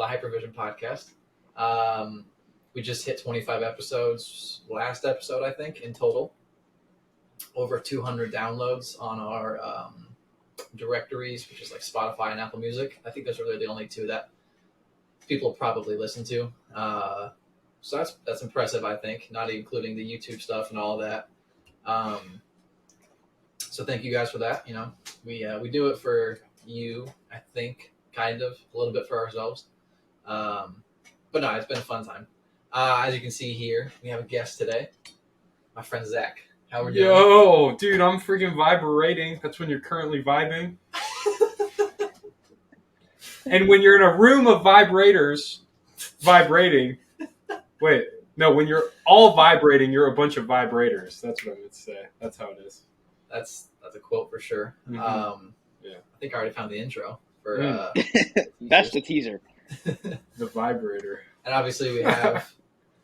Hypervision podcast. We just hit 25 episodes. Last episode, I think, in total. Over 200 downloads on our directories, which is like Spotify and Apple Music. I think those are really the only two that people probably listen to. So that's impressive, I think, not including the YouTube stuff and all that. So thank you guys for that. You know, we do it for you, I think, kind of a little bit for ourselves. But no, it's been a fun time. As you can see here, we have a guest today, my friend Zach. How are we doing? Yo, dude, I'm freaking vibrating. That's when you're currently vibing. And when you're in a room of vibrators vibrating, wait, no, when you're all vibrating, you're a bunch of vibrators. That's what I meant to say. That's how it is. That's a quote for sure. Mm-hmm. Yeah, I think I already found the intro for. That's the teaser. The vibrator. And obviously we have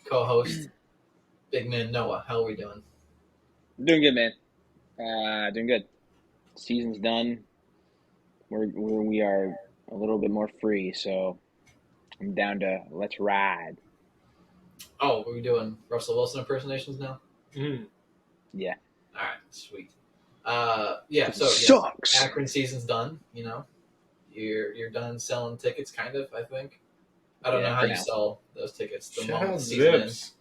co-host Big Man Noah. How are we doing? Doing good, man. Doing good. Season's done. We are a little bit more free, so I'm down to let's ride. Oh, are we doing Russell Wilson impersonations now? Mm. Yeah. All right, sweet. Yeah. So Sucks. Yeah, Akron season's done. You know, you're done selling tickets, kind of. I think. I don't know how you sell those tickets. The moment the season ends.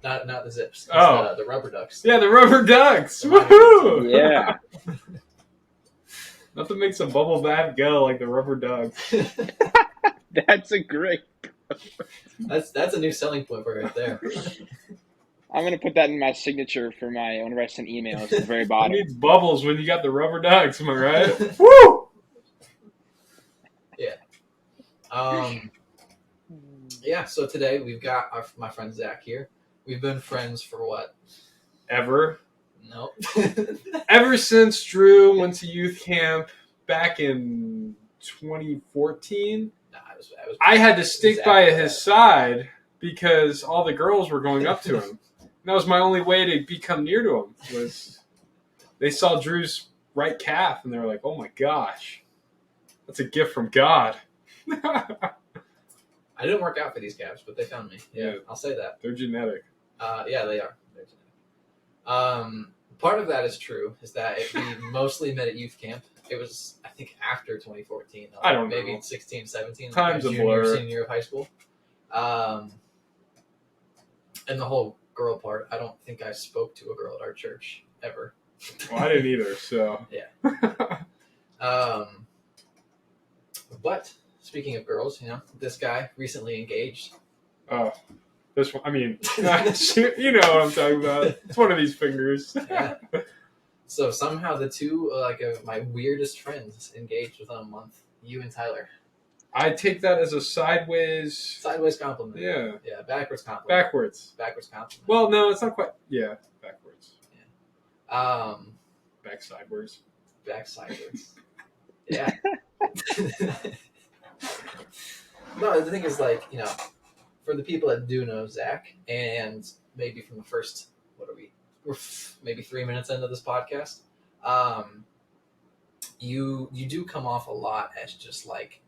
Not the Zips. Oh, the Rubber Ducks. Yeah, the Rubber Ducks. Woohoo! Yeah. Nothing makes a bubble bath go like the Rubber Ducks. That's a great. That's a new selling point for right there. I'm gonna put that in my signature for my whenever I send emails at the very bottom. It needs bubbles when you got the Rubber Ducks. Am I right? Woo! Yeah. Yeah. So today we've got my friend Zach here. We've been friends for what? Ever? Nope. Ever since Drew went to youth camp back in 2014, I had to stick by his side because all the girls were going up to him. And that was my only way to become near to him. Was they saw Drew's right calf and they were like, "Oh my gosh, that's a gift from God." I didn't work out for these calves, but they found me. Yeah, I'll say that. They're genetic. Yeah, they are. They're genetic. Part of that is true, is that we mostly met at youth camp. It was, I think, after 2014. I don't know. Maybe 16, 17. Time's a junior, blur. Senior year of high school. And the whole girl part, I don't think I spoke to a girl at our church ever. Well, I didn't either, so. Yeah. But speaking of girls, you know, this guy recently engaged. Oh, this one. I mean, you know what I'm talking about. It's one of these fingers. Yeah. So somehow the two, my weirdest friends, engaged within a month. You and Tyler. I take that as a sideways compliment. Yeah. Yeah, backwards compliment. Backwards compliment. Well, no, it's not quite. Yeah, backwards. Yeah. Back sideways. Back sideways. Yeah. No, the thing is, like, you know, for the people that do know Zach, and maybe from the first, we're maybe 3 minutes into this podcast, you do come off a lot as just like,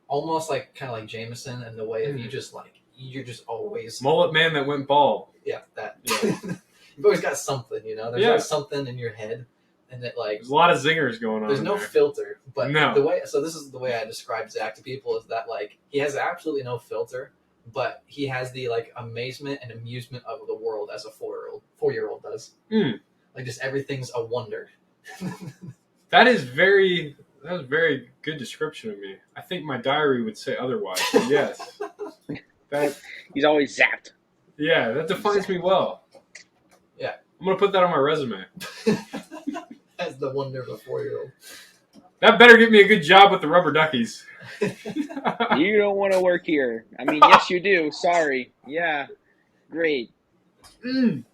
almost like kind of like Jameson in the way of you just like, you're just always mullet man that went bald. Yeah, that. Yeah. You've always got something, you know. There's always something in your head, and it like there's a lot of zingers going on. There's no filter, but no. This is the way I describe Zach to people, is that like he has absolutely no filter, but he has the like amazement and amusement of the world as a 4-year-old does. Mm. Like just everything's a wonder. That was very good description of me. I think my diary would say otherwise. But yes, that he's always zapped. Yeah, that defines me well. Yeah, I'm gonna put that on my resume. As the wonder of a 4-year-old. That better get me a good job with the Rubber Duckies. You don't want to work here. I mean, yes, you do. Sorry. Yeah, great. Mm.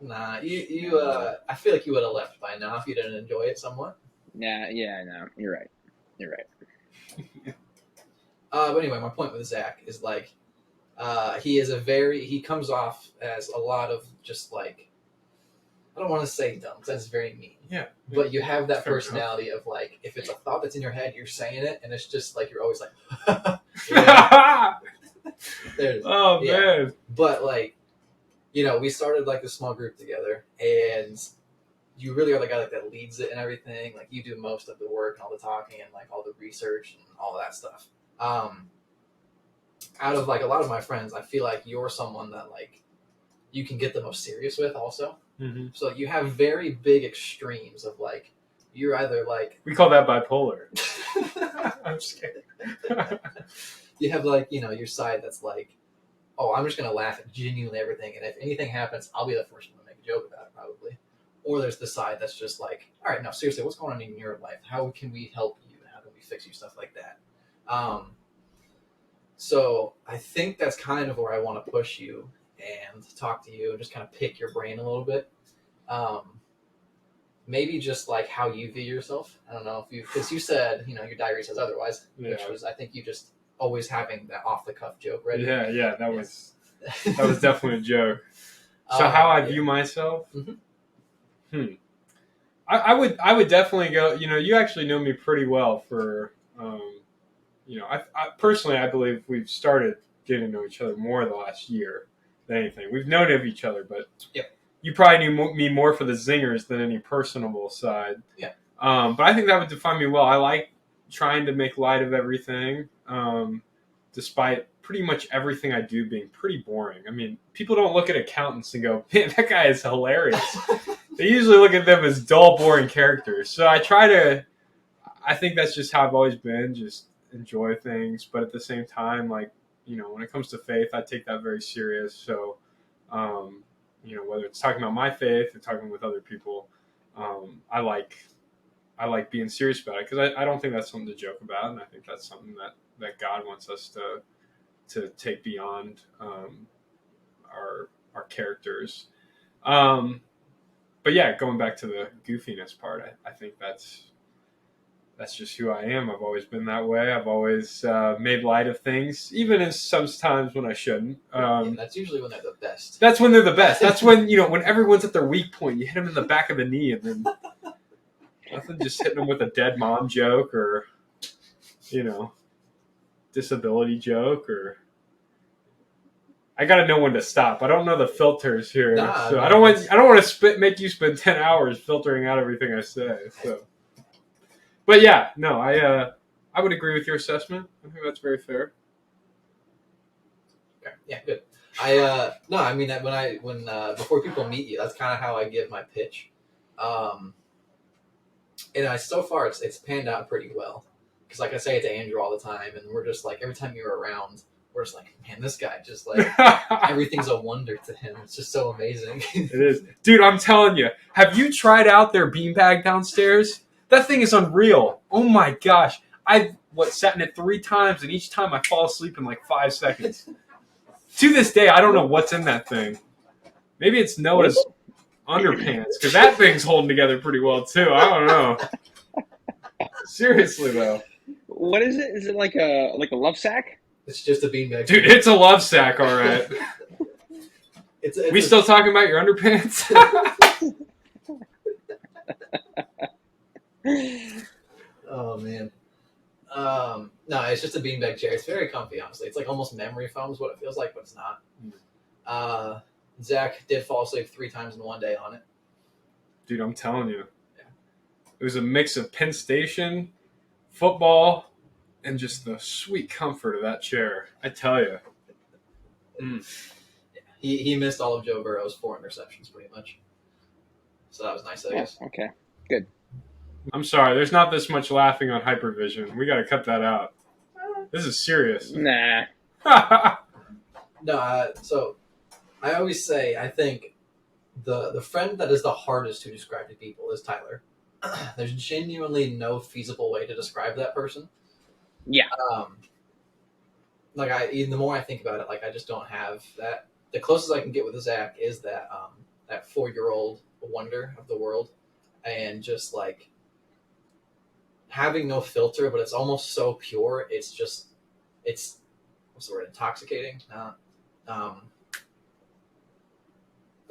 Nah, you. I feel like you would have left by now if you didn't enjoy it somewhat. Yeah, no, you're right. But anyway, my point with Zach is like, he comes off as a lot of just like, I don't want to say dumb because that's very mean. Yeah. But you have that Fair personality of like, if it's a thought that's in your head, you're saying it, and it's just like you're always like, Oh man. But like, we started like a small group together, and you really are the guy that leads it and everything. Like you do most of the work and all the talking and like all the research and all that stuff. Out of like a lot of my friends, I feel like you're someone that like you can get the most serious with also. Mm-hmm. So you have very big extremes of like, you're either like... We call that bipolar. I'm just kidding. You have like, your side that's like, oh, I'm just going to laugh at genuinely everything. And if anything happens, I'll be the first one to make a joke about it probably. Or there's the side that's just like, all right, no, seriously, what's going on in your life? How can we help you? How can we fix you? Stuff like that. So I think that's kind of where I want to push you and talk to you and just kind of pick your brain a little bit. Maybe just like how you view yourself. I don't know because you said, your diary says otherwise, which was, I think you just always having that off the cuff joke ready. Yeah, that was definitely a joke. So how I view myself? Mm-hmm. I would definitely go, you actually know me pretty well for, I personally, I believe we've started getting to know each other more the last year than anything. We've known of each other, but you probably knew me more for the zingers than any personable side. Yeah. But I think that would define me well. I like trying to make light of everything, despite pretty much everything I do being pretty boring. I mean, people don't look at accountants and go, man, that guy is hilarious. They usually look at them as dull, boring characters. So I think that's just how I've always been, just enjoy things. But at the same time, like, when it comes to faith, I take that very serious. So, whether it's talking about my faith or talking with other people, I like being serious about it because I don't think that's something to joke about, and I think that's something that God wants us to take beyond our characters. But yeah, going back to the goofiness part, I think that's just who I am. I've always been that way. I've always made light of things, even in some times when I shouldn't. That's usually when they're the best. That's when they're the best. That's when, when everyone's at their weak point, you hit them in the back of the knee, and then nothing just hitting them with a dead mom joke or, disability joke or... I gotta know when to stop. I don't know the filters here, so I don't want to make you spend 10 hours filtering out everything I say. So, but yeah, no, I would agree with your assessment. I think that's very fair. Okay. Yeah, good. I mean that when before people meet you, that's kind of how I give my pitch, and so far it's panned out pretty well because like I say it to Andrew all the time, and we're just like every time you're around. We're just like, man, this guy just like everything's a wonder to him. It's just so amazing. It is, dude. I'm telling you. Have you tried out their beanbag downstairs? That thing is unreal. Oh my gosh! I've sat in it 3 times, and each time I fall asleep in like 5 seconds. To this day, I don't know what's in that thing. Maybe it's Noah's underpants because that thing's holding together pretty well too. I don't know. Seriously though. What is it? Is it like a love sack? It's just a beanbag. Dude, it's a love sack, all right. We still talking about your underpants? Oh, man. No, it's just a beanbag chair. It's very comfy, honestly. It's like almost memory foam is what it feels like, but it's not. Zach did fall asleep 3 times in one day on it. Dude, I'm telling you. Yeah. It was a mix of Penn Station, football, and just the sweet comfort of that chair. I tell you. Yeah, he missed all of Joe Burrow's 4 interceptions, pretty much. So that was nice, I guess. Okay, good. I'm sorry. There's not this much laughing on Hypervision. We got to cut that out. This is serious. Nah. No, so I always say I think the friend that is the hardest to describe to people is Tyler. There's genuinely no feasible way to describe that person. Yeah. The more I think about it, I just don't have that. The closest I can get with Zach is that 4-year-old wonder of the world, and just like having no filter, but it's almost so pure. It's what's the word? Intoxicating.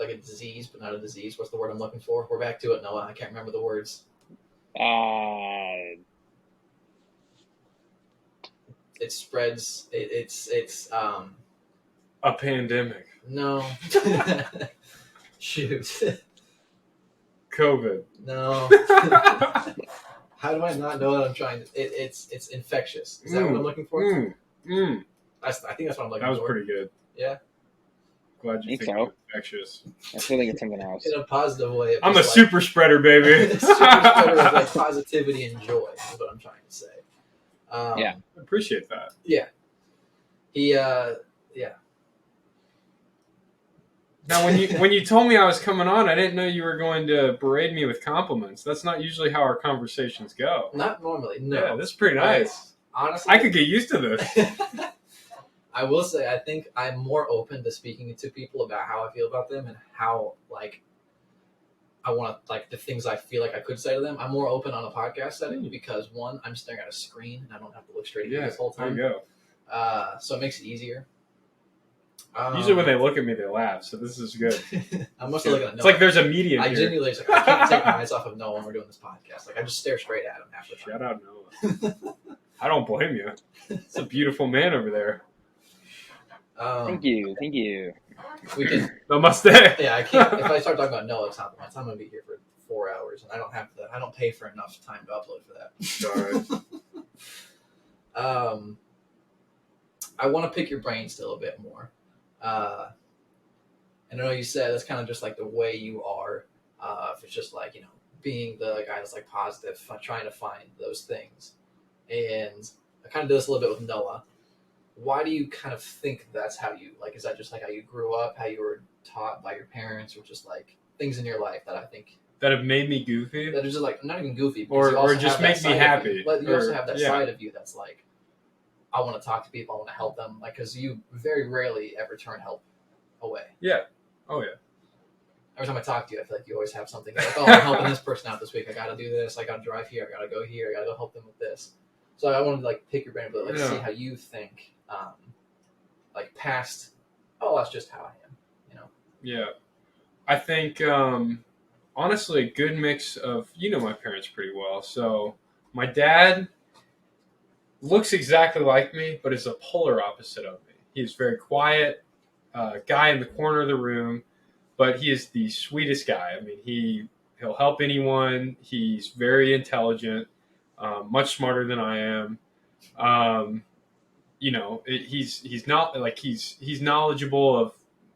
like a disease, but not a disease. What's the word I'm looking for? We're back to it, Noah. I can't remember the words. It spreads. It's A pandemic. No. Shoot. COVID. No. How do I not know what I'm trying to? It's infectious. Is that what I'm looking for? I think that's what I'm looking for. That was pretty good. Yeah. Glad you think so. it's infectious. I feel like it's something else. In a positive way. I'm a super spreader, baby. Super spreader of like positivity and joy is what I'm trying to say. Yeah. I appreciate that. Yeah. He Now, when you told me I was coming on, I didn't know you were going to berate me with compliments. That's not usually how our conversations go. Not normally, no. Yeah, this is pretty nice. Honestly, I could get used to this. I will say, I think I'm more open to speaking to people about how I feel about them and how, like, I want to, like, the things I feel like I could say to them. I'm more open on a podcast setting because, one, I'm staring at a screen and I don't have to look straight at you this whole time. There you go. So it makes it easier. Usually when they look at me, they laugh, so this is good. I'm mostly looking at Noah. It's like there's a median I here. genuinely, like, I can't take my eyes off of Noah when we're doing this podcast. Like, I just stare straight at him half the time. Shout out Noah. I don't blame you. It's a beautiful man over there. Thank you. We can. Namaste. Yeah, I can't. If I start talking about Noah compliments, I'm gonna be here for 4 hours, and I don't have to. I don't pay for enough time to upload for that. Sorry. I want to pick your brain still a bit more. And I know you said that's kind of just like the way you are. If it's just like, being the guy that's like positive, trying to find those things. And I kind of did this a little bit with Noah. Why do you kind of think that's how you, like, is that just like how you grew up, how you were taught by your parents, or just like things in your life that I think that have made me goofy? that are just like, not even goofy, or just make me happy. But you also have that yeah. side of you that's like, I want to talk to people, I want to help them, like, because you very rarely ever turn help away. Yeah. Oh, yeah. Every time I talk to you, I feel like you always have something like, oh, I'm helping this person out this week. I got to do this. I got to drive here. I got to go here. I got to go help them with this. So I wanted to like pick your brain, but like see how you think, like past. Oh, that's just how I am. Yeah, I think honestly, a good mix of my parents pretty well. So my dad looks exactly like me, but is a polar opposite of me. He's very quiet, guy in the corner of the room. But he is the sweetest guy. I mean, he'll help anyone. He's very intelligent, much smarter than I am. He's not like he's knowledgeable of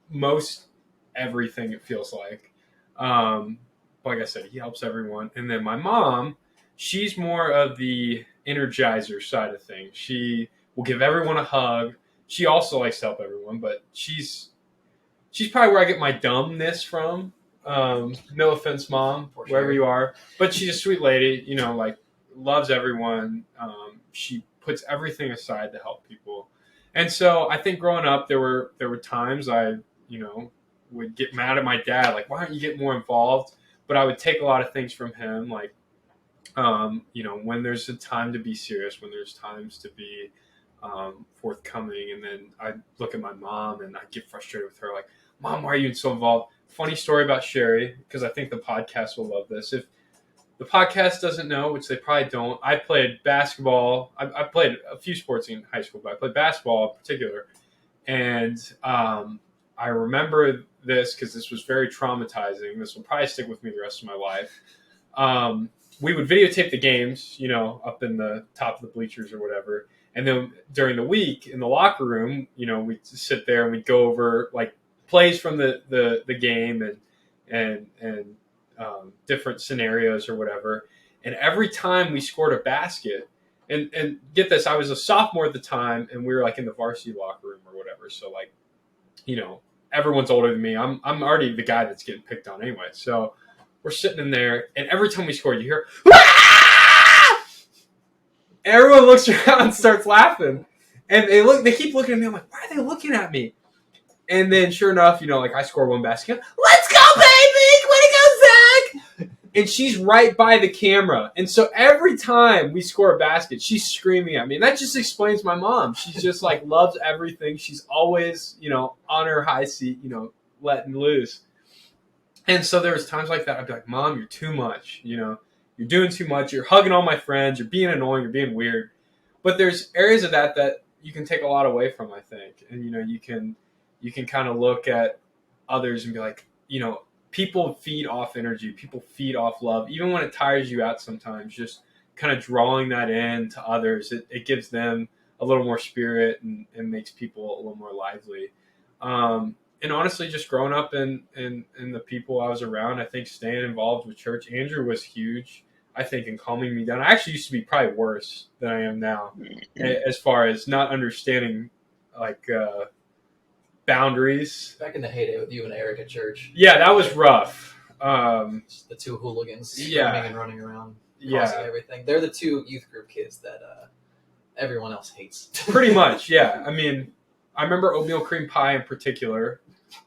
most everything. It feels like, like I said, he helps everyone. And then my mom, she's more of the energizer side of things. She will give everyone a hug. She also likes to help everyone, but she's probably where I get my dumbness from. No offense, Mom, wherever you are. But she's a sweet lady, like loves everyone. She puts everything aside to help people. And so I think growing up, there were times I, would get mad at my dad, like, why don't you get more involved? But I would take a lot of things from him, like, when there's a time to be serious, when there's times to be forthcoming. And then I'd look at my mom and I'd get frustrated with her, like, Mom, why are you so involved? Funny story about Sherry, because I think the podcast will love this. If the podcast doesn't know, which they probably don't, I played basketball. I played a few sports in high school, but I played basketball in particular. And I remember this because this was very traumatizing. This will probably stick with me the rest of my life. We would videotape the games, up in the top of the bleachers or whatever. And then during the week in the locker room, we'd sit there and we'd go over like plays from the game and different scenarios or whatever. And every time we scored a basket, and get this, I was a sophomore at the time, and we were like in the varsity locker room or whatever. So like, everyone's older than me. I'm already the guy that's getting picked on anyway. So we're sitting in there, and every time we score, you hear, "Ah!" Everyone looks around and starts laughing, and they keep looking at me. I'm like, why are they looking at me? And then sure enough, like I score one basket. Let's go, baby! Way to go, Zach! And she's right by the camera. And so every time we score a basket, she's screaming at me. And that just explains my mom. She's just like loves everything. She's always, on her high seat, letting loose. And so there was times like that. I'd be like, Mom, you're too much. You're doing too much. You're hugging all my friends. You're being annoying. You're being weird. But there's areas of that you can take a lot away from, I think. And, you can kind of look at others and be like, people feed off energy. People feed off love. Even when it tires you out sometimes, just kind of drawing that in to others, it gives them a little more spirit and makes people a little more lively. And honestly, just growing up in the people I was around, I think staying involved with church. Andrew was huge, I think, in calming me down. I actually used to be probably worse than I am now, as far as not understanding boundaries. Back in the heyday with you and Eric at church. Yeah, that was rough. The two hooligans screaming and running around, causing everything. They're the two youth group kids that everyone else hates. Pretty much, yeah. I mean, I remember oatmeal cream pie in particular.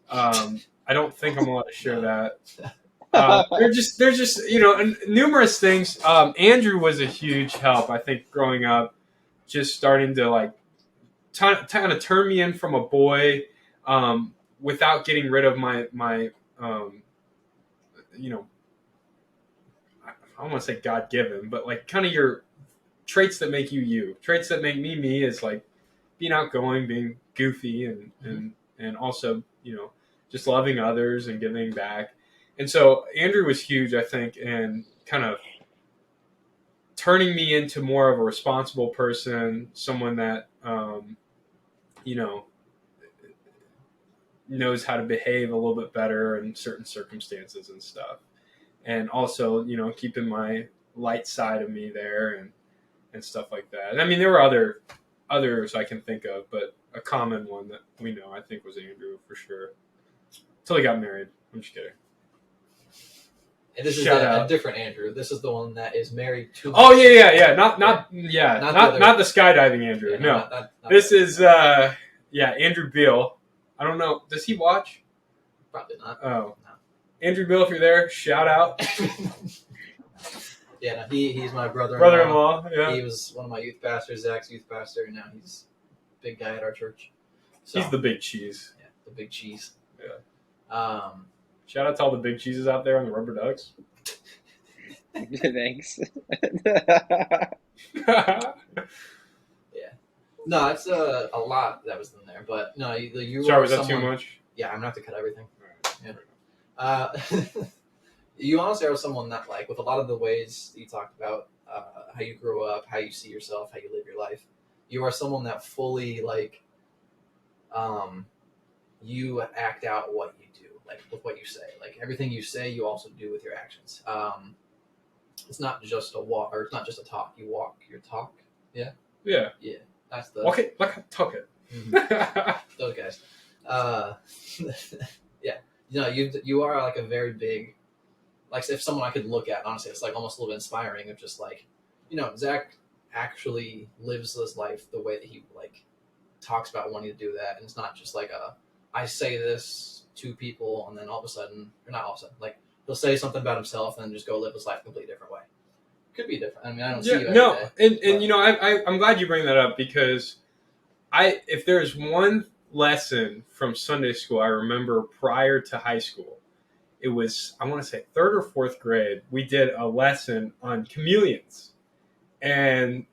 I don't think I'm allowed to share that. There's just numerous things. Andrew was a huge help, I think, growing up, just starting to kind of turn me in from a boy, without getting rid of my I don't want to say God given, but like kind of your traits that make you. Traits that make me is like being outgoing, being goofy, and also just loving others and giving back. And so Andrew was huge, I think, in kind of turning me into more of a responsible person, someone that knows how to behave a little bit better in certain circumstances and stuff. And also, keeping my light side of me there and stuff like that. And I mean, there were others I can think of, but a common one that we know, I think, was Andrew for sure. Until he got married. I'm just kidding. And this is a different Andrew. This is the one that is married to. Oh yeah. Not the skydiving Andrew. No, not this is Andrew Beal. I don't know. Does he watch? Probably not. Oh, no. Andrew Beal, if you're there, shout out. Yeah, no, he's my brother-in-law. Brother-in-law. Yeah. He was one of my youth pastors, Zach's youth pastor, and now he's a big guy at our church. So, he's the big cheese. Yeah, the big cheese. Yeah. Shout out to all the big cheeses out there on the rubber ducks. Thanks. Yeah. No, it's a lot that was in there, but no, you. Sorry, was that too much? Yeah, I'm gonna have to cut everything. Right. Yeah. You honestly are someone that, like, with a lot of the ways that you talked about, how you grew up, how you see yourself, how you live your life, you are someone that fully, like, you act out what you do, like, with what you say. Like, everything you say, you also do with your actions. It's not just a walk, or it's not just a talk. You walk your talk. Yeah? Yeah. Yeah. That's the... Walk it like I talk it. Mm-hmm. Those guys. Yeah. You are, like, a very big... Like, if someone I could look at, honestly, it's like almost a little bit inspiring of just like, Zach actually lives his life the way that he like talks about wanting to do that. And it's not just like I say this to people and then all of a sudden, or not all of a sudden, like he'll say something about himself and then just go live his life a completely different way. Could be different. I mean, I don't see you every day. I'm glad you bring that up because if there's one lesson from Sunday school I remember prior to high school, it was, I want to say, 3rd or 4th grade. We did a lesson on chameleons, and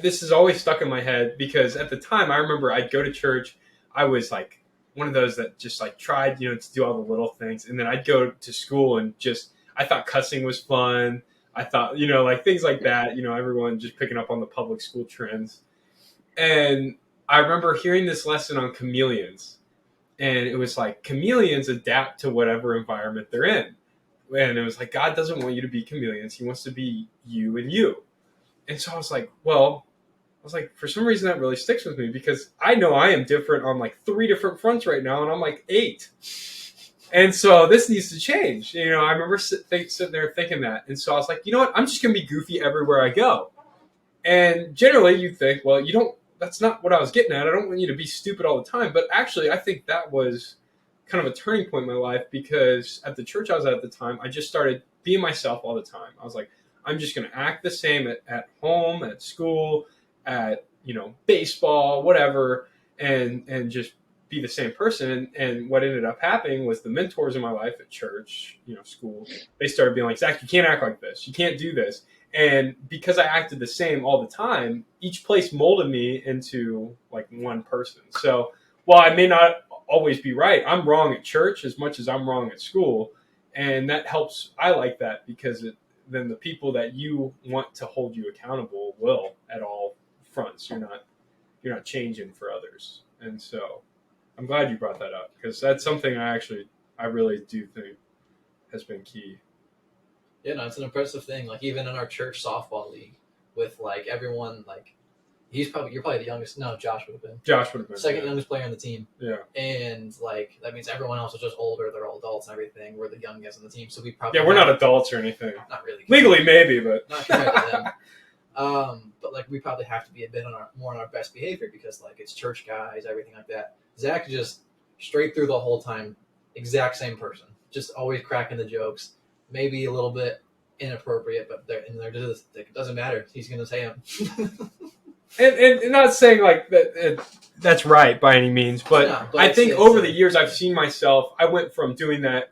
this is always stuck in my head because at the time I remember I'd go to church. I was like one of those that just like tried, to do all the little things, and then I'd go to school and I thought cussing was fun. I thought, like things like that. Everyone just picking up on the public school trends, and I remember hearing this lesson on chameleons. And it was like chameleons adapt to whatever environment they're in. And it was like, God doesn't want you to be chameleons. He wants to be you and you. And so I was like, for some reason that really sticks with me because I know I am different on like 3 different fronts right now. And I'm like 8. And so this needs to change. I remember sitting there thinking that. And so I was like, you know what? I'm just going to be goofy everywhere I go. And generally you think, well, that's not what I was getting at. I don't want you to be stupid all the time. But actually, I think that was kind of a turning point in my life because at the church I was at the time, I just started being myself all the time. I was like, I'm just going to act the same at home, at school, at, baseball, whatever, and just be the same person. And what ended up happening was the mentors in my life at church, school, they started being like, Zach, you can't act like this. You can't do this. And because I acted the same all the time, each place molded me into like one person. So while I may not always be right, I'm wrong at church as much as I'm wrong at school. And that helps. I like that because then the people that you want to hold you accountable will at all fronts. You're not changing for others. And so I'm glad you brought that up because that's something I really do think has been key. Yeah, no, it's an impressive thing. Like even in our church softball league, with like everyone, like you're probably the youngest. No, Josh would have been second youngest player on the team. Yeah, and like that means everyone else is just older. They're all adults and everything. We're the youngest on the team, so we probably we're not adults or anything. Not really Legally, maybe, but not compared to them. But like we probably have to be a bit more on our best behavior because like it's church guys, everything like that. Zach just straight through the whole time, exact same person, just always cracking the jokes. Maybe a little bit inappropriate, but it doesn't matter. He's going to say them. and not saying like that that's right by any means, but I think over the years I've seen myself. I went from doing that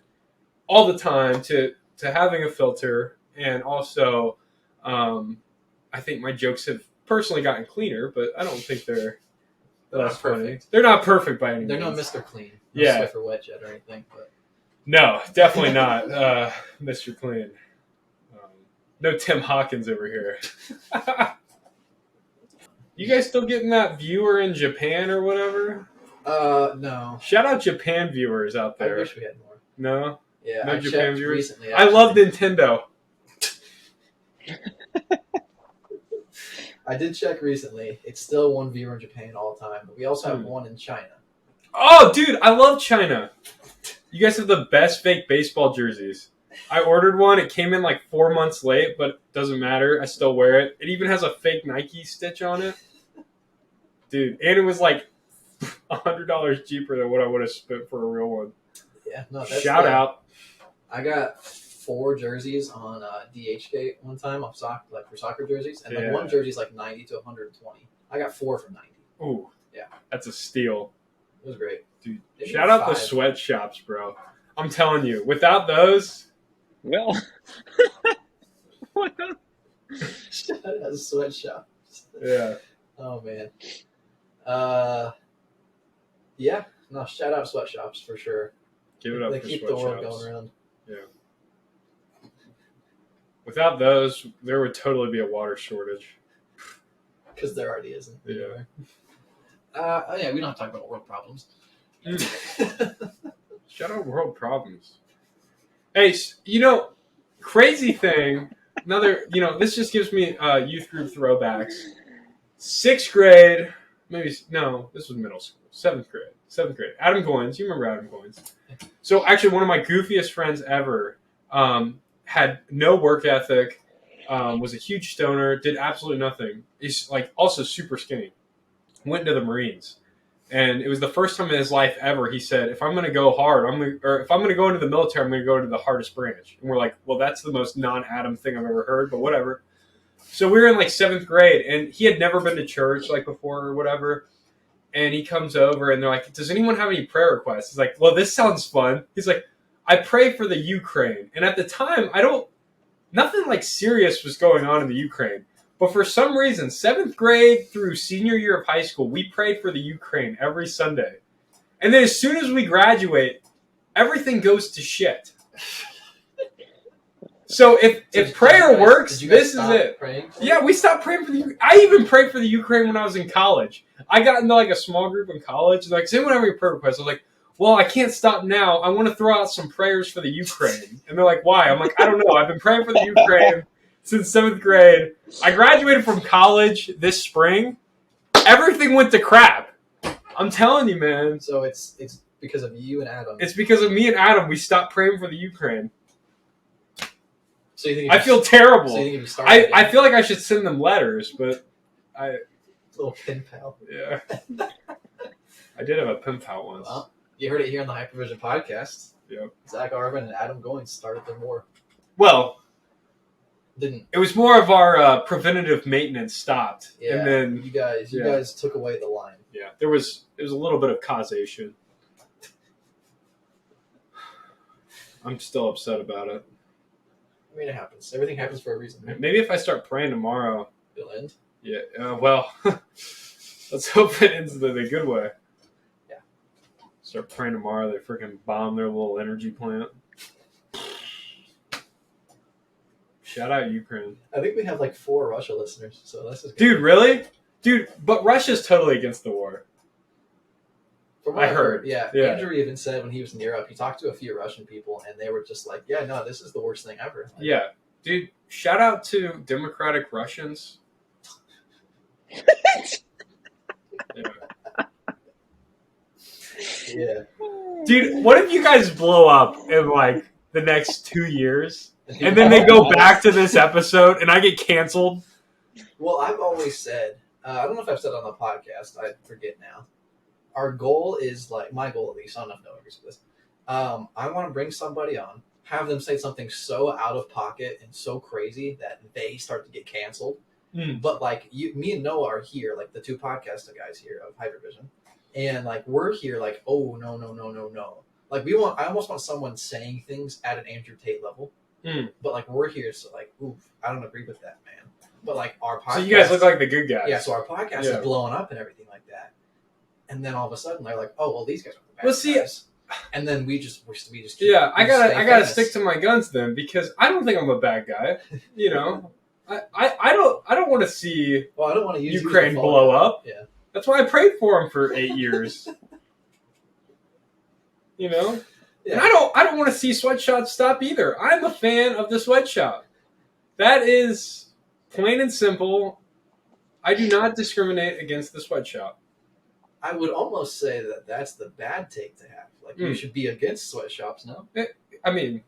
all the time to having a filter, and also I think my jokes have personally gotten cleaner, but I don't think they're less funny. They're not perfect by any means. They're not Mr. Clean. Yeah. Swiffer Wet Jet or anything, but. No, definitely not, Mr. Clean. No Tim Hawkins over here. You guys still getting that viewer in Japan or whatever? No. Shout out Japan viewers out there. I wish we had more. No? Yeah, no I Japan viewers? Recently, I love Nintendo. I did check recently. It's still one viewer in Japan all the time, but we also have one in China. Oh, dude, I love China. You guys have the best fake baseball jerseys. I ordered one. It came in like 4 months late, but it doesn't matter. I still wear it. It even has a fake Nike stitch on it. Dude, and it was like $100 cheaper than what I would have spent for a real one. Yeah, no, that's Shout out. I got 4 jerseys on DHgate one time for soccer jerseys, and like one jersey's like 90 to 120. I got 4 for 90. Ooh, yeah, that's a steal. It was great, dude. Shout out the sweatshops, bro. I'm telling you, without those, well, shout out sweatshops. Yeah. Oh man. Yeah. No, shout out sweatshops for sure. Give it up they for keep sweatshops. The world going around. Yeah. Without those, there would totally be a water shortage. Because there already isn't. Yeah. Yeah, we don't talk about world problems. Shout out world problems. Hey, crazy thing. Another, this just gives me youth group throwbacks. 6th grade, this was middle school. 7th grade. Adam Goins, you remember Adam Goins? So actually, one of my goofiest friends ever had no work ethic, was a huge stoner, did absolutely nothing. He's like also super skinny. Went to the Marines, and it was the first time in his life ever he said, if I'm going to go hard, if I'm going to go into the military, I'm going to go to the hardest branch. And we're like, well, that's the most non-Adam thing I've ever heard, but whatever. So we were in like 7th grade, and he had never been to church like before or whatever. And he comes over, and they're like, does anyone have any prayer requests? He's like, well, this sounds fun. He's like, I pray for the Ukraine. And at the time, nothing like serious was going on in the Ukraine. But for some reason, 7th grade through senior year of high school, we prayed for the Ukraine every Sunday. And then as soon as we graduate, everything goes to shit. So if prayer works, this is it. Praying? Yeah, we stopped praying for the Ukraine. I even prayed for the Ukraine when I was in college. I got into like a small group in college. Like, does anyone have any prayer requests? I was like, well, I can't stop now. I want to throw out some prayers for the Ukraine. And they're like, why? I'm like, I don't know. I've been praying for the Ukraine since 7th grade. I graduated from college this spring. Everything went to crap. I'm telling you, man. So it's because of you and Adam. It's because of me and Adam. We stopped praying for the Ukraine. So you think I feel terrible. So you think I feel like I should send them letters, but little pen pal. Yeah. I did have a pen pal once. Well, you heard it here on the Hypervision podcast. Yep. Zach Arvin and Adam Goins started their war. Well, didn't. It was more of our preventative maintenance stopped. Yeah. And then you guys took away the line. Yeah. Yeah, there was a little bit of causation. I'm still upset about it. I mean, it happens. Everything happens for a reason. Right? Maybe if I start praying tomorrow, It'll end. Yeah. Well, let's hope it ends the good way. Yeah. Start praying tomorrow they freaking bomb their little energy plant. Shout out Ukraine. I think we have like 4 Russia listeners, so this is good. Dude, really? Dude, but Russia's totally against the war. From what I heard. Yeah. Yeah. Andrew even said when he was in Europe, he talked to a few Russian people, and they were just like, yeah, no, this is the worst thing ever. Like, Yeah. Dude, shout out to democratic Russians. Yeah. Dude, what if you guys blow up in like the next 2 years, and then they go back to this episode, and I get canceled? Well, I've always said, I don't know if I've said it on the podcast, I forget now. Our goal is like, my goal at least, I don't know if no one agrees with this. I want to bring somebody on, have them say something so out of pocket and so crazy that they start to get canceled. But like me and Noah are here, like the 2 podcast guys here of Hypervision, and like we're here, like, oh no. Like I almost want someone saying things at an Andrew Tate level. But like we're here, so like, oof, I don't agree with that, man. But like our podcast, So you guys look like the good guys. Yeah, so our podcast is blowing up and everything like that. And then all of a sudden they're like, oh well, these guys are the bad guys. And then we just keep, I gotta stick to my guns then, because I don't think I'm a bad guy. You know, I don't want to see I don't want to use Ukraine blow up. Yeah, that's why I prayed for them for 8 years. You know, and I don't want to see sweatshops stop either. I'm a fan of the sweatshop. That is plain and simple. I do not discriminate against the sweatshop. I would almost say that that's the bad take to have. Like, you should be against sweatshops, no? I mean,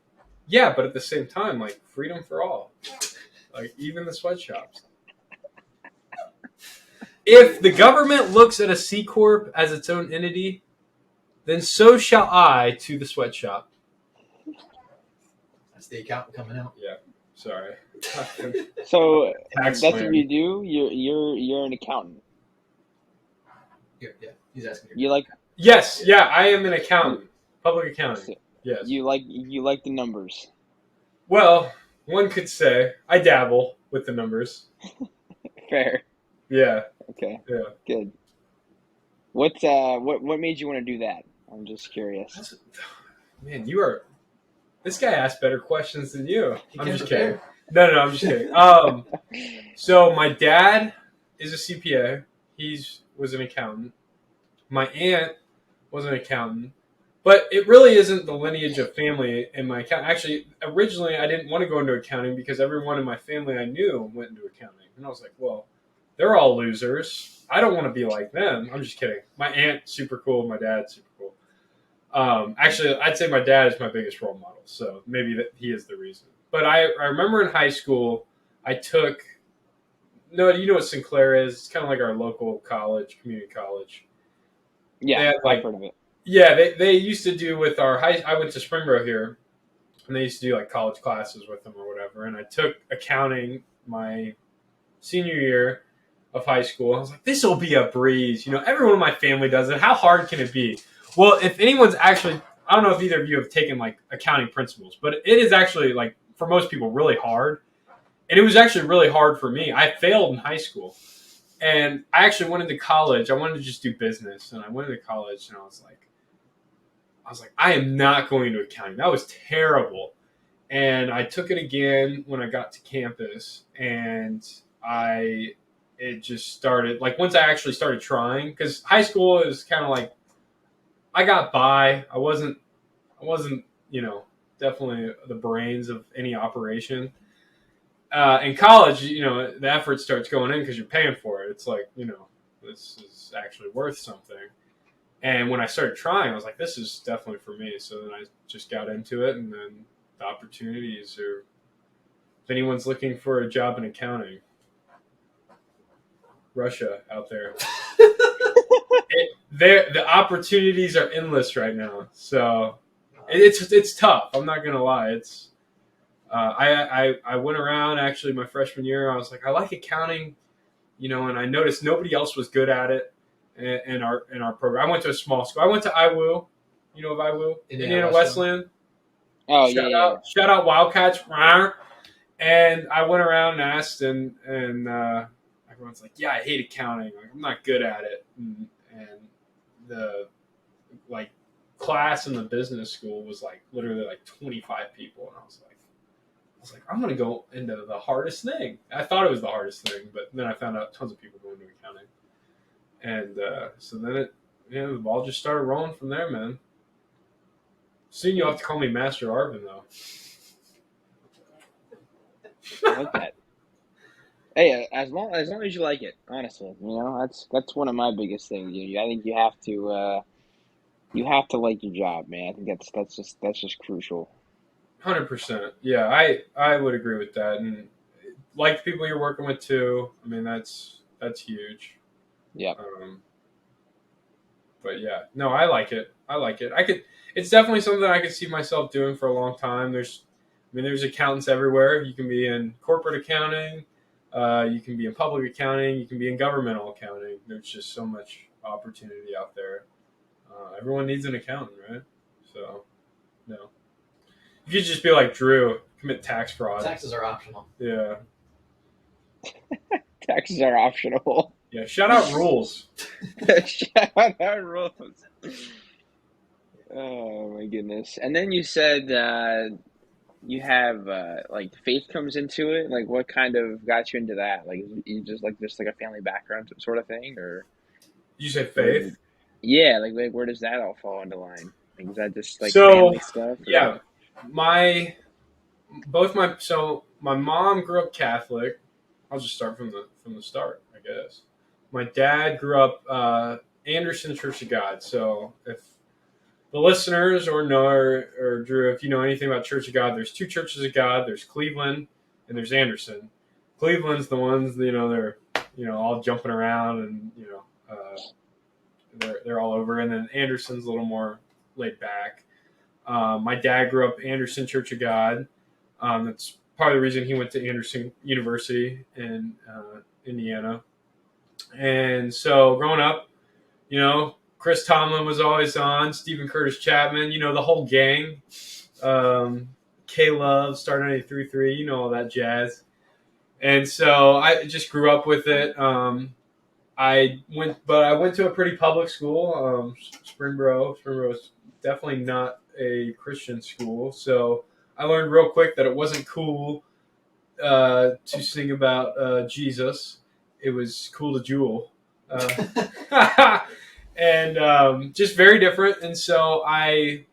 yeah, but at the same time, like, freedom for all. Like, even the sweatshops. If the government looks at a C Corp as its own entity, then so shall I to the sweatshop. That's the accountant coming out. Yeah, sorry. So that's what you do? You're an accountant. Yeah, he's asking. You like? Yes, yeah, I am an accountant, public accounting. Yes. You like the numbers. Well, one could say I dabble with the numbers. Fair. Yeah. Okay. Yeah. Good. What made you want to do that? I'm just curious. Man, you are. This guy asked better questions than you. I'm just kidding. Prepare. No, I'm just kidding. So my dad is a CPA. He was an accountant. My aunt was an accountant. But it really isn't the lineage of family in my account. Actually, originally I didn't want to go into accounting because everyone in my family I knew went into accounting. And I was like, well, they're all losers. I don't want to be like them. I'm just kidding. My aunt, super cool. My dad, super cool. Actually, I'd say my dad is my biggest role model. So maybe he is the reason. But I remember in high school, I took... No, you know what Sinclair is? It's kind of like our local college, community college. Yeah, I've heard of it. Yeah, they used to do with our I went to Springboro here, and they used to do like college classes with them or whatever. And I took accounting my senior year of high school. I was like, this will be a breeze. You know, everyone in my family does it. How hard can it be? Well, if anyone's actually, I don't know if either of you have taken like accounting principles, but it is actually like for most people really hard. And it was actually really hard for me. I failed in high school. And I actually went into college. I wanted to just do business. And I went into college and I was like, I am not going to accounting. That was terrible. And I took it again when I got to campus. And it just started, like once I actually started trying, because high school is kind of like, I got by. I wasn't, you know, definitely the brains of any operation. In college, you know, the effort starts going in because you're paying for it. It's like, you know, this is actually worth something. And when I started trying, I was like, this is definitely for me. So then I just got into it, and then the opportunities are, if anyone's looking for a job in accounting, Russia out there. The opportunities are endless right now. So it's tough. I'm not going to lie. It's, I went around actually my freshman year. I was like, I like accounting, you know, and I noticed nobody else was good at it. in our program. I went to a small school. I went to IWU. You know of IWU? Indiana Wesleyan. Oh, yeah. Shout out Wildcats. And I went around and asked, and everyone's like, "Yeah, I hate accounting. Like, I'm not good at it." And the class in the business school was literally 25 people, and I was like, I'm gonna go into the hardest thing. I thought it was the hardest thing, but then I found out tons of people go into accounting, and so then the ball just started rolling from there, man. Soon you'll have to call me Master Arvin, though. I like that. Hey, as long as you like it, honestly, that's one of my biggest things. I think you have to like your job, man. I think that's just crucial. 100%. Yeah, I would agree with that, and like the people you're working with too. I mean, that's huge. Yeah. But yeah, no, I like it. It's definitely something I could see myself doing for a long time. There's accountants everywhere. You can be in corporate accounting, you can be in public accounting, you can be in governmental accounting. There's just so much opportunity out there. Everyone needs an accountant, right? So, no. You could just be like Drew, commit tax fraud. Taxes are optional. Yeah. Taxes are optional. Yeah, shout out rules. Shout out rules. Oh my goodness! And then you said you have faith comes into it. Like, what kind of got you into that? Like, you just a family background sort of thing, or you say faith? Yeah, like where does that all fall into line? Like, is that just family stuff? Or? Yeah, my mom grew up Catholic. I'll just start from the start, I guess. My dad grew up Anderson Church of God. So if the listeners or Drew, if you know anything about Church of God, there's two churches of God. There's Cleveland and there's Anderson. Cleveland's the ones they're all jumping around and they're all over, and then Anderson's a little more laid back. My dad grew up Anderson Church of God. That's part of the reason he went to Anderson University in Indiana. And so growing up, Chris Tomlin was always on, Stephen Curtis Chapman, the whole gang. K-Love, Star 93.3, all that jazz. And so I just grew up with it. I went to a pretty public school, Springboro. Springboro was definitely not a Christian school. So I learned real quick that it wasn't cool to sing about Jesus. It was cool to jewel. And just very different. And so I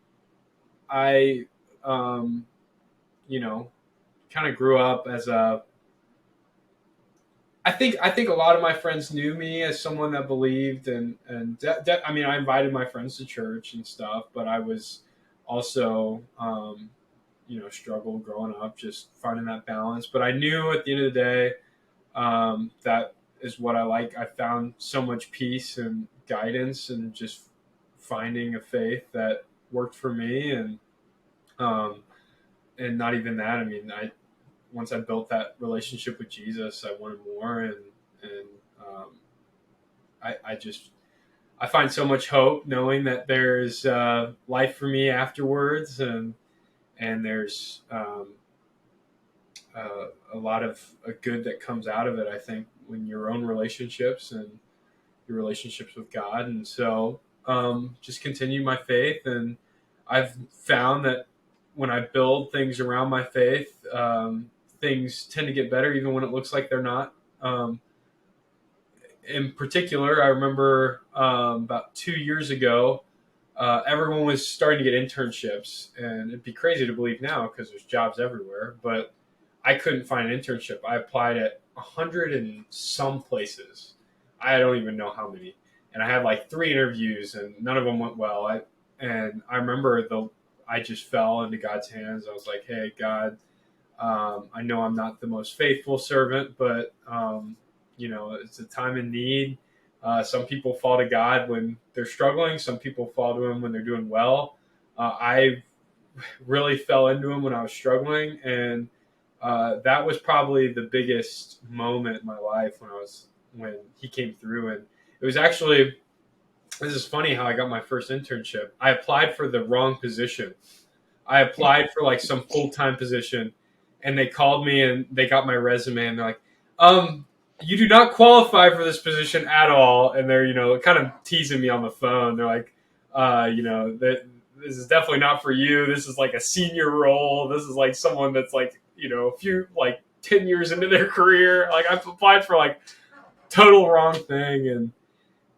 kind of grew up as I think a lot of my friends knew me as someone that believed, and I invited my friends to church and stuff, but I was also struggled growing up, just finding that balance. But I knew at the end of the day that is what I like. I found so much peace and guidance and just finding a faith that worked for me, and not even that. Once I built that relationship with Jesus, I wanted more, and I find so much hope knowing that there's life for me afterwards, and there's a lot of good that comes out of it. I think when your own relationships and your relationships with God, and so just continue my faith, and I've found that when I build things around my faith, things tend to get better even when it looks like they're not. In particular, I remember about 2 years ago, everyone was starting to get internships, and it'd be crazy to believe now because there's jobs everywhere, but I couldn't find an internship. I applied at 100 and some places. I don't even know how many. And I had 3 interviews, and none of them went well. I remember I just fell into God's hands. I was like, hey, God, I know I'm not the most faithful servant, but, it's a time in need. Some people fall to God when they're struggling. Some people fall to him when they're doing well. I really fell into him when I was struggling. And that was probably the biggest moment in my life when he came through. And it was actually This is funny how I got my first internship. I applied for the wrong position. I applied for like some full-time position, and they called me and they got my resume and they're like, you do not qualify for this position at all. And they're, kind of teasing me on the phone. They're like, this is definitely not for you. This is like a senior role. This is like someone that's like, a few, like 10 years into their career. Like I've applied for like total wrong thing.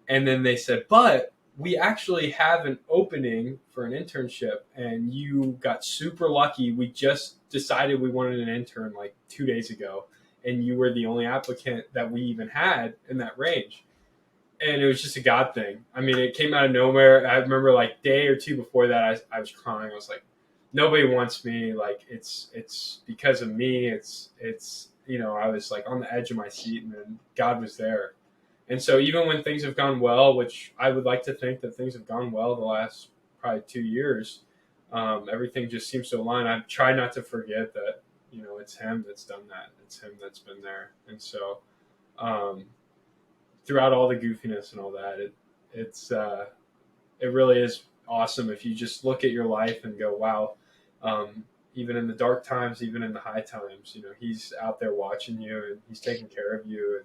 And then they said, but we actually have an opening for an internship and you got super lucky. We just decided we wanted an intern like 2 days ago and you were the only applicant that we even had in that range. And it was just a God thing. I mean, it came out of nowhere. I remember like day or two before that, I was crying. I was like, nobody wants me. Like it's because of me. It's, I was like on the edge of my seat and then God was there. And so even when things have gone well, which I would like to think that things have gone well the last probably 2 years, everything just seems to align. I try not to forget that, it's him that's done that. It's him that's been there. And so throughout all the goofiness and all that, it really is awesome if you just look at your life and go, wow, even in the dark times, even in the high times, he's out there watching you and he's taking care of you.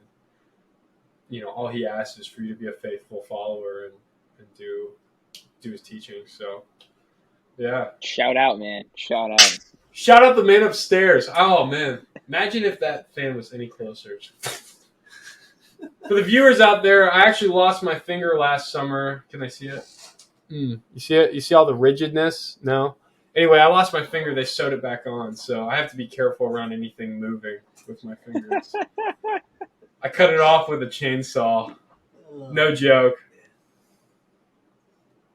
And all he asks is for you to be a faithful follower and do his teaching. So, yeah. Shout out, man. Shout out. Shout out the man upstairs. Oh, man. Imagine if that fan was any closer. For the viewers out there, I actually lost my finger last summer. Can I see it? You see it? You see all the rigidness? No? Anyway, I lost my finger. They sewed it back on. So I have to be careful around anything moving with my fingers. I cut it off with a chainsaw. No joke.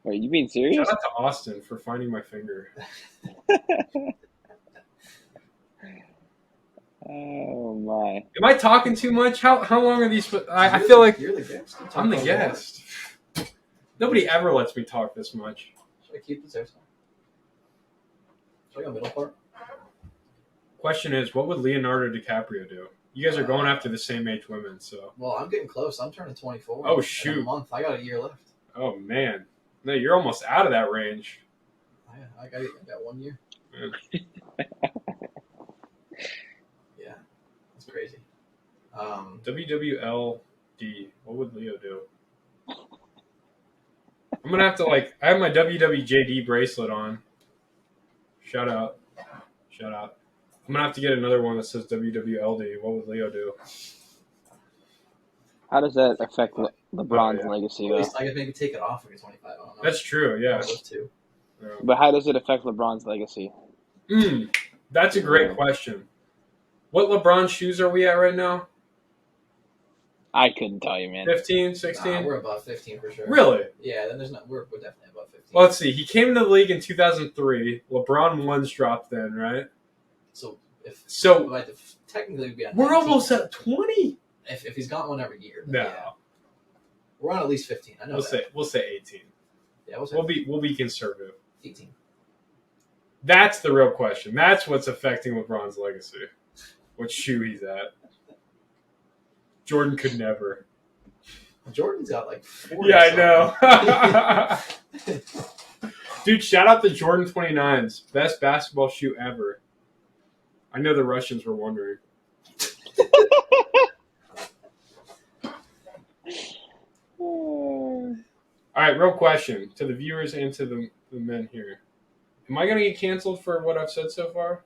Wait, you being serious? Shout out to Austin for finding my finger. Oh my! Am I talking too much? How long are these? I feel like you're the guest. I'm the guest. Nobody ever lets me talk this much. Should I keep this hairstyle? Should I go middle part? Question is, what would Leonardo DiCaprio do? You guys are going after the same age women, so. Well, I'm getting close. I'm turning 24. Oh shoot! In a month. I got a year left. Oh man, no, you're almost out of that range. I got 1 year. Yeah. Yeah, that's crazy. WWLD. What would Leo do? I'm gonna have to I have my WWJD bracelet on. Shout out. I'm gonna have to get another one that says WWLD. What would Leo do? How does that affect LeBron's legacy, though? I could maybe take it off when you're 25. I don't know. That's true, yeah. Those two. Yeah. But how does it affect LeBron's legacy? That's a great question. What LeBron shoes are we at right now? I couldn't tell you, man. 15, 16? We're above 15 for sure. Really? Yeah, then we're definitely above 15. Well, let's see. He came into the league in 2003. LeBron one's dropped then, right? So technically we'd be at 19. We're almost at 20. If he's got one every year. No. Yeah. We're on at least 15. I know We'll say 18. Yeah, we'll be conservative. 18. That's the real question. That's what's affecting LeBron's legacy. What shoe he's at. Jordan could never. Jordan's got like 4. Yeah, I know. Dude, shout out the Jordan 29s. Best basketball shoe ever. I know the Russians were wondering. All right, real question to the viewers and to the men here. Am I going to get canceled for what I've said so far?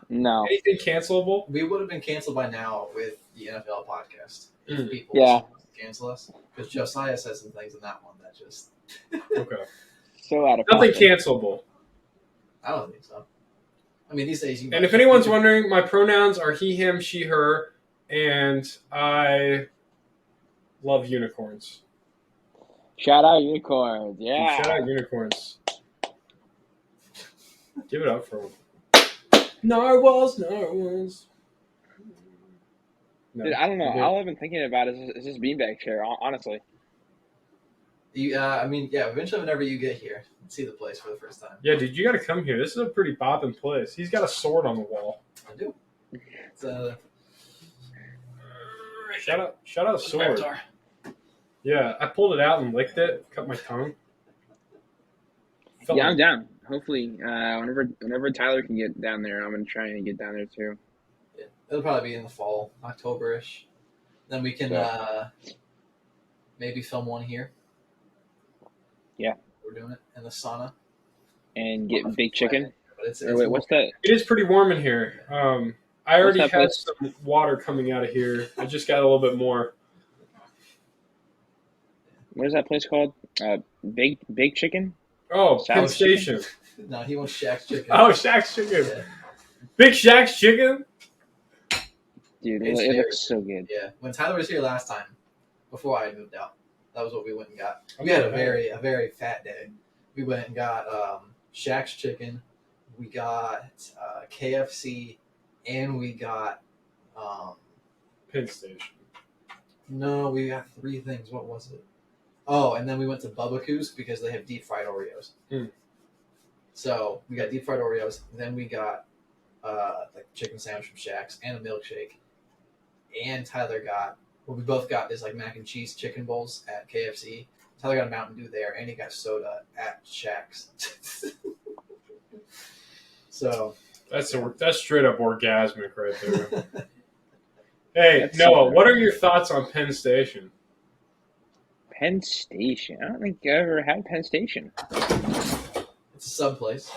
No. Anything cancelable? We would have been canceled by now with the NFL podcast. If people cancel us. Because Josiah said some things in that one that just... Okay. So out of Nothing pocket. cancelable. I don't think so. I mean, these days... And if anyone's wondering, my pronouns are he, him, she, her, and I love unicorns. Shout out unicorns. Yeah. Shout out unicorns. Give it up for them. Narwhals. No. Dude, I don't know. All I've been thinking about is this beanbag chair, honestly. Eventually whenever you get here, see the place for the first time. Yeah, dude, you got to come here. This is a pretty poppin' place. He's got a sword on the wall. I do. It's Shout out sword. Avatar. Yeah, I pulled it out and licked it. Cut my tongue. Yeah, I'm down. Hopefully, whenever Tyler can get down there, I'm gonna try and get down there too. Yeah, it'll probably be in the fall, October-ish. Then we can maybe film one here. Yeah, we're doing it in the sauna and get big chicken. But it's wait, what's that? It is pretty warm in here. I already had some water coming out of here. I just got a little bit more. What is that place called? Big Chicken? Oh, Penn Station. No, he wants Shaq's Chicken. Oh, Shaq's Chicken. Yeah. Big Shaq's Chicken? Dude, it looks so good. Yeah. When Tyler was here last time, before I moved out, that was what we went and got. We had a very fat day. We went and got Shaq's Chicken. We got KFC, and we got Penn Station. No, we got 3 things. What was it? Oh, and then we went to Bubba because they have deep fried Oreos. So we got deep fried Oreos. Then we got like chicken sandwich from Shaq's and a milkshake. And Tyler got what we both got is like mac and cheese chicken bowls at KFC. Tyler got a Mountain Dew there, and he got soda at Shaq's. So that's straight up orgasmic right there. Hey, Noah, what are your thoughts on Penn Station? Penn Station? I don't think I ever had Penn Station. It's a sub place.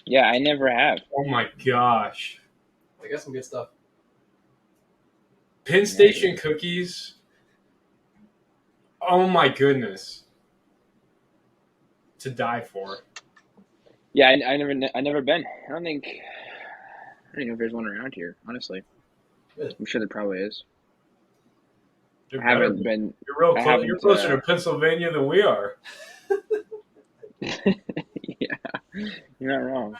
Yeah, I never have. Oh my gosh. I got some good stuff. Penn Station cookies. Oh my goodness. To die for. Yeah, I never been. I don't know if there's one around here, honestly. Really? I'm sure there probably is. I haven't been. You're real close. You're closer to Pennsylvania than we are. Yeah, you're not wrong.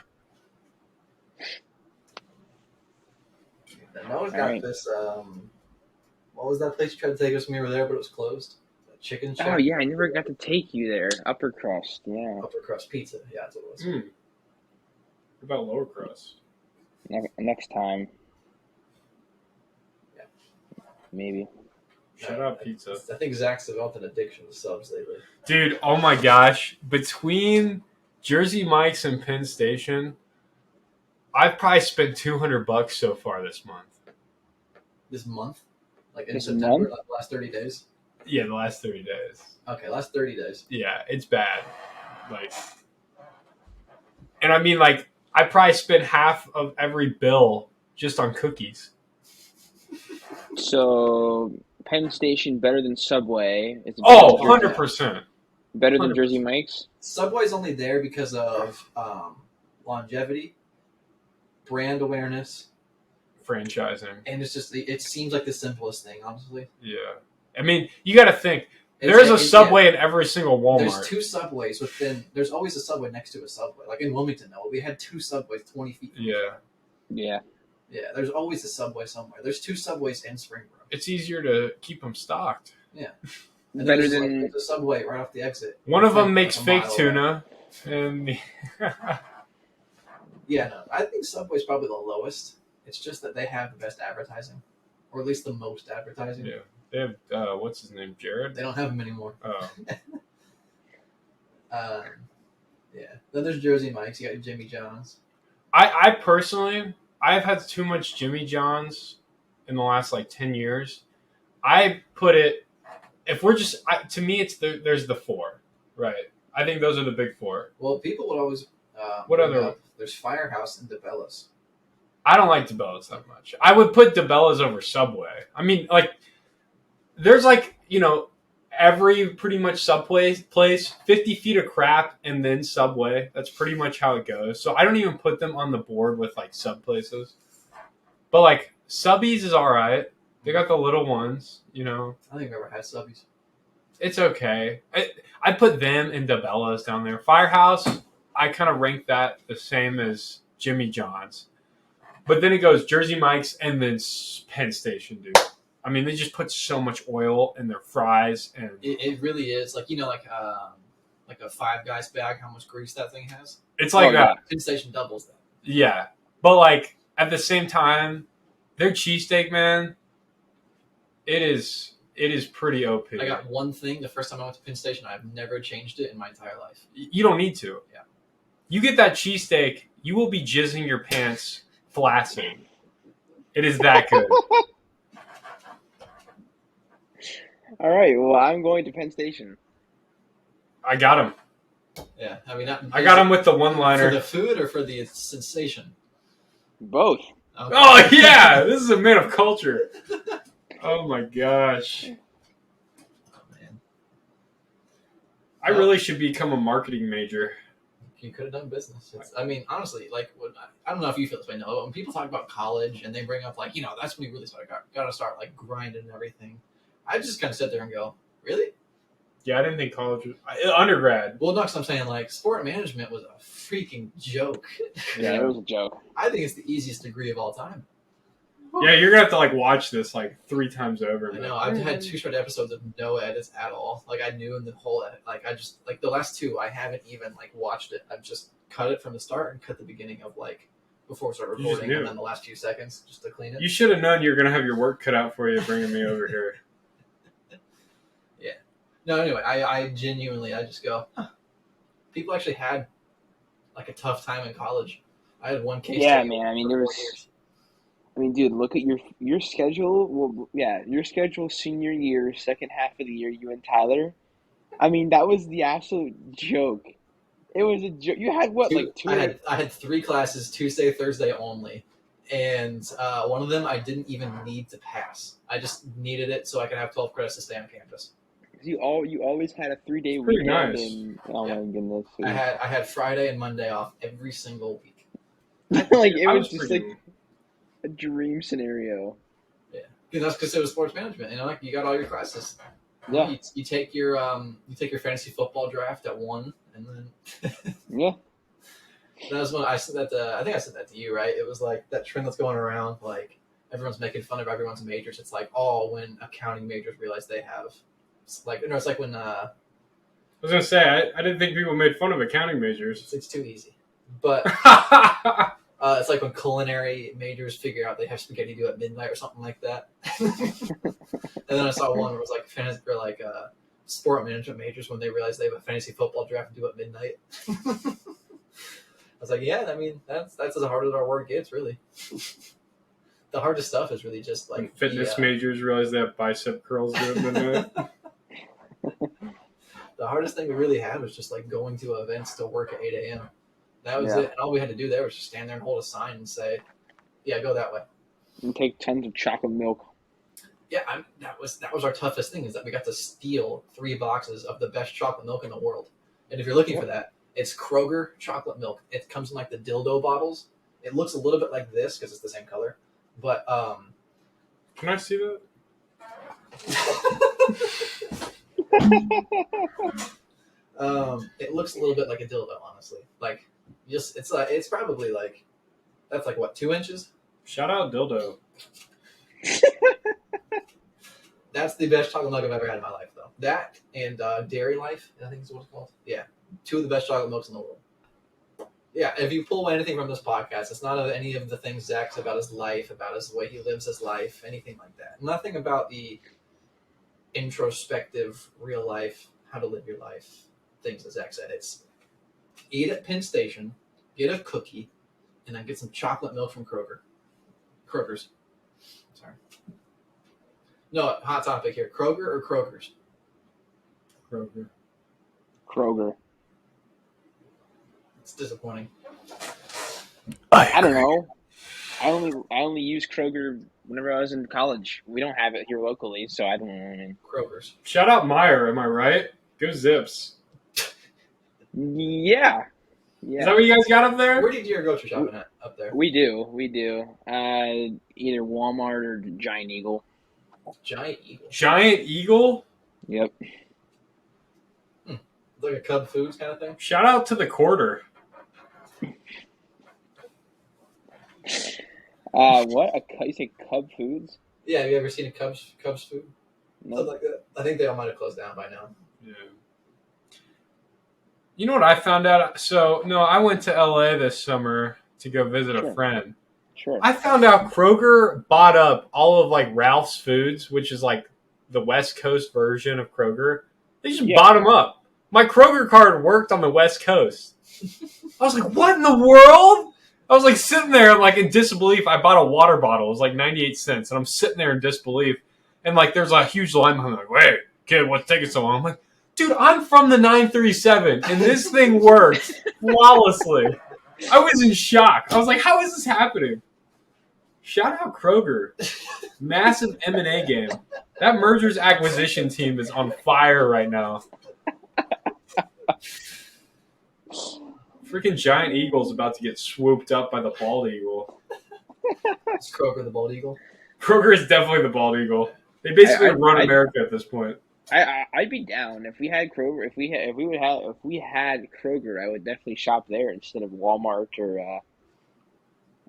Noah's got this. What was that place you tried to take us when we were there, but it was closed? Chicken Shack? Oh yeah, I never got to take you there. Upper crust, yeah. Upper crust pizza, yeah, that's what it was. What about lower crust? Next time. Yeah. Maybe. Shoutout pizza. I think Zach's developed an addiction to subs lately. Dude, oh my gosh. Between Jersey Mike's and Penn Station, I've probably spent $200 so far this month. This month? Like in this September, month? The last 30 days? Yeah, the last 30 days. Okay, last 30 days. Yeah, it's bad. And I mean, I probably spent half of every bill just on cookies. So, Penn Station better than Subway. It's 100%. Better than Jersey Mike's? Subway's only there because of longevity, brand awareness, franchising. And it's just, it seems like the simplest thing, honestly. Yeah. I mean, you got to think. There's a Subway in every single Walmart. There's 2 Subways within. There's always a Subway next to a Subway. Like in Wilmington, though, we had 2 Subways 20 feet. Yeah. Yeah. Yeah, there's always a Subway somewhere. There's 2 Subways in Springboro. It's easier to keep them stocked. Yeah. And better there's than there's a Subway right off the exit. One of them makes fake tuna, and yeah, no, I think Subway's probably the lowest. It's just that they have the best advertising, or at least the most advertising. Yeah, they have what's his name, Jared? They don't have him anymore. Oh. Yeah. Then there's Jersey Mike's. You got Jimmy John's. I personally, I've had too much Jimmy John's in the last 10 years. I put it, if we're just, to me, there's the 4, right? I think those are the big 4. Well, people would always. What other? There's Firehouse and DeBella's. I don't like DeBella's that much. I would put DeBella's over Subway. I mean, there's every pretty much Subway place, 50 feet of crap and then Subway. That's pretty much how it goes. So I don't even put them on the board with sub places. But Subbies is all right. They got the little ones, I think I've ever had Subbies. It's okay. I put them and DeBella's down there. Firehouse, I kind of rank that the same as Jimmy John's. But then it goes Jersey Mike's and then Penn Station, dude. I mean, they just put so much oil in their fries, and it really is like a Five Guys bag. How much grease that thing has? It's like that. Penn Station doubles that. Yeah, but at the same time, their cheesesteak, man, it It is pretty OP. I got one thing. The first time I went to Penn Station, I've never changed it in my entire life. You don't need to. Yeah. You get that cheesesteak, you will be jizzing your pants flaccid. It is that good. All right. Well, I'm going to Penn Station. I got him. Yeah, I mean, I got him with the for one-liner. the food or for the sensation. Both. Okay. Oh, yeah! This is a man of culture. Oh, my gosh. Oh, man. I really should become a marketing major. You could have done business. I mean, honestly, like, I don't know if you feel this way, no, but when people talk about college and they bring up, like, that's when you really got to start, like, grinding and everything. I just kind of sit there and go, really? Yeah, I didn't think college was... Undergrad. Well, no, 'cause I'm saying, like, sport management was a freaking joke. Yeah, it was a joke. I think it's the easiest degree of all time. Yeah, you're going to have to, like, watch this, like, 3 times over. I know. I've had 2 short episodes of no edits at all. Like, I knew in the whole edit. Like, I just... Like, the last 2, I haven't even, like, watched it. I've just cut it from the start and cut the beginning of, like, before we start recording, and then the last few seconds just to clean it. You should have known you were going to have your work cut out for you bringing me over here. Yeah. No, anyway, I genuinely, I just go, huh. People actually had, like, a tough time in college. I had one case. Yeah, man. I mean, there was... I mean, dude, look at your schedule. Well, yeah, your schedule senior year, second half of the year, you and Tyler. I mean, that was the absolute joke. It was a joke. You had what, like 2? I had 3 classes, Tuesday, Thursday only, and one of them I didn't even need to pass. I just needed it so I could have 12 credits to stay on campus. You always had a 3-day Pretty weekend. nice. And, oh my goodness. I had Friday and Monday off every single week. Like it was just pretty... like a dream scenario. Yeah, that's because it was sports management. Like you got all your classes. Yeah. You take your fantasy football draft at 1, and then Yeah. That was when I said that. I think I said that to you, right? It was like that trend that's going around. Like everyone's making fun of everyone's majors. It's like when accounting majors realize they have. It's like it's like when. I was gonna say I didn't think people made fun of accounting majors. It's too easy, but. It's like when culinary majors figure out they have spaghetti due at midnight or something like that. And then I saw one where it was like sport management majors when they realize they have a fantasy football draft due at midnight. I was like, yeah, I mean that's as hard as our work gets, really. The hardest stuff is really just like when fitness majors realize they have bicep curls due at midnight. The hardest thing we really had was just like going to events to work at 8 a.m. That was it. And all we had to do there was just stand there and hold a sign and say, yeah, go that way. And take tons of chocolate milk. Yeah, that was our toughest thing is that we got to steal 3 boxes of the best chocolate milk in the world. And if you're looking for that, it's Kroger chocolate milk. It comes in like the dildo bottles. It looks a little bit like this because it's the same color. But can I see that? It looks a little bit like a dildo, honestly. Like it's probably like that's like what 2 inches. Shout out dildo. That's the best chocolate milk I've ever had in my life, though. That and Dairy Life, I think is what it's called. Yeah, 2 of the best chocolate milks in the world. Yeah, if you pull anything from this podcast, it's not of any of the things Zach said about his life, about the way he lives his life, anything like that. Nothing about the introspective, real life, how to live your life things that Zach said. It's eat at Penn Station, get a cookie, and then get some chocolate milk from Kroger's. Sorry. No, hot topic here. Kroger or Kroger's? Kroger. It's disappointing. I don't know. I only use Kroger whenever I was in college. We don't have it here locally, so I don't know. I mean, Kroger's. Shout out Meyer, am I right? Go Zips. Yeah. Is that what you guys got up there? Where did you go shopping at up there? We do. Either Walmart or Giant Eagle. Giant Eagle. Giant Eagle? Yep. Like a Cub Foods kind of thing? Shout out to the quarter. What? You say Cub Foods? Yeah, have you ever seen a Cubs food? No. Something like that. I think they all might have closed down by now. Yeah. You know what I found out? So, no, I went to LA this summer to go visit a friend. Sure. I found out Kroger bought up all of like Ralph's Foods, which is like the West Coast version of Kroger. They just bottom up. My Kroger card worked on the West Coast. I was like, what in the world? I was like sitting there like in disbelief. I bought a water bottle. It was like 98 cents. And I'm sitting there in disbelief. And like there's a huge line behind me. Like, wait, kid, what's taking so long? I'm like, dude, I'm from the 937. And this thing works flawlessly. I was in shock. I was like, how is this happening? Shout out Kroger. Massive M&A game. That mergers acquisition team is on fire right now. Freaking giant eagle's about to get swooped up by the bald eagle. Is Kroger the bald eagle? Kroger is definitely the bald eagle. They basically run America at this point. I'd be down if we had Kroger. If we had Kroger, I would definitely shop there instead of Walmart or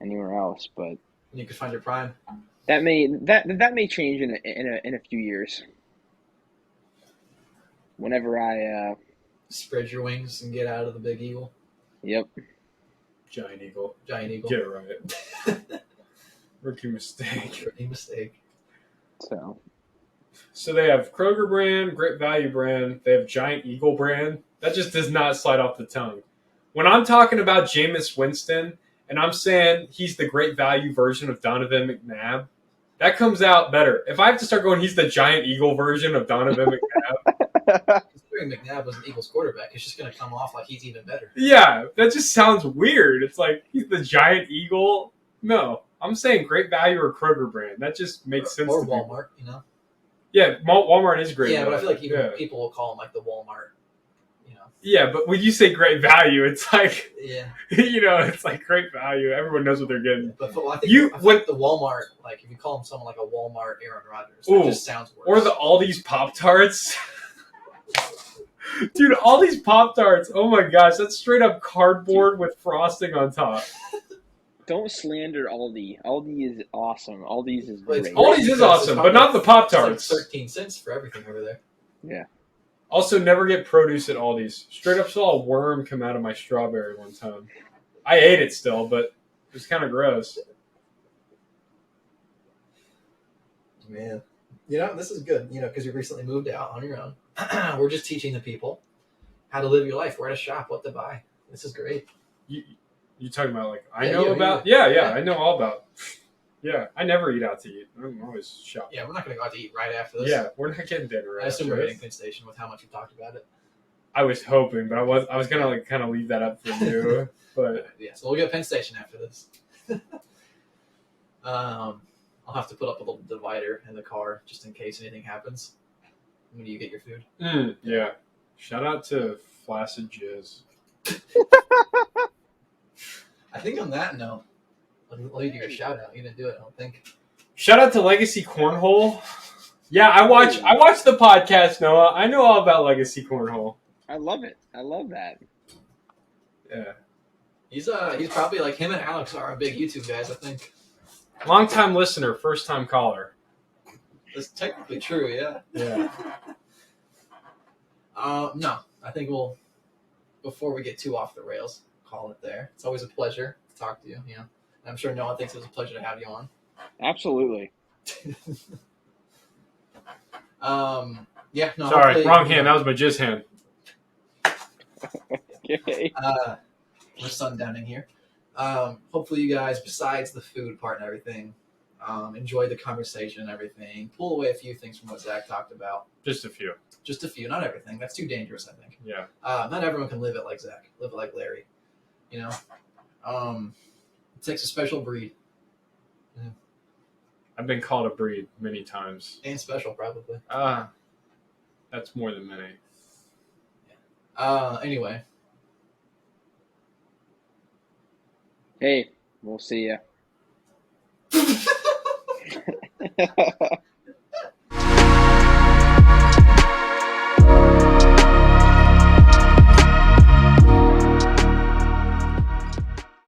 anywhere else. But you could find your prime. That may change in a few years. Whenever I spread your wings and get out of the big eagle. Yep. Giant eagle. Get it right. Rookie mistake. So they have Kroger brand, Great Value brand. They have Giant Eagle brand. That just does not slide off the tongue. When I'm talking about Jameis Winston and I'm saying he's the Great Value version of Donovan McNabb, that comes out better. If I have to start going, he's the Giant Eagle version of Donovan McNabb. Considering McNabb was an Eagles quarterback, it's just going to come off like he's even better. Yeah, that just sounds weird. It's like he's the Giant Eagle. No, I'm saying Great Value or Kroger brand. That just makes sense. Or Walmart, you know? Yeah, Walmart is great. Yeah, but I feel like even people will call him like the Walmart, you know? Yeah, but when you say Great Value, it's like, yeah, it's like Great Value. Everyone knows what they're getting. Yeah, but I think the Walmart, like if you call him someone like a Walmart Aaron Rodgers, that just sounds worse. Or the Aldi's Pop-Tarts. Dude, Aldi's Pop-Tarts, oh my gosh, that's straight up cardboard with frosting on top. Don't slander Aldi. Aldi is awesome. Aldi's is great. Aldi's is awesome, but not the Pop-Tarts. It's like 13 cents for everything over there. Yeah. Also, never get produce at Aldi's. Straight up saw a worm come out of my strawberry one time. I ate it still, but it was kind of gross. Man. You know, this is good, because you recently moved out on your own. We're just teaching the people how to live your life, where to shop, what to buy. This is great. You talking about like I know about? Yeah, I know all about. Yeah, I never eat out to eat. I'm always shopping. Yeah, we're not going to go out to eat right after this. Yeah, we're not getting dinner. I assume we're getting Penn Station with how much we talked about it. I was hoping, but I was gonna like kind of leave that up for you. But yeah, so we'll get Penn Station after this. I'll have to put up a little divider in the car just in case anything happens when you get your food. Yeah. Shout out to Flaccid Jizz. I think on that note, I'll you do your shout out. You didn't do it, I don't think. Shout out to Legacy Cornhole. Yeah, I watch the podcast, Noah. I know all about Legacy Cornhole. I love it. I love that. Yeah. He's probably like him and Alex are our big YouTube guys, I think. Long time listener, first time caller. That's technically true, yeah. Yeah. No, I think we'll, before we get too off the rails, call it there. It's always a pleasure to talk to you, And I'm sure Noah thinks it was a pleasure to have you on. Absolutely. Yeah, no. Sorry, wrong hand. That was my jizz hand. Okay. We're sundowning here. Hopefully you guys, besides the food part and everything, enjoy the conversation and everything. Pull away a few things from what Zach talked about. Just a few. Just a few, not everything. That's too dangerous, I think. Yeah. Not everyone can live it like Zach. Live it like Larry. It takes a special breed. Yeah. I've been called a breed many times. And special, probably. That's more than many. Anyway. Hey, we'll see ya.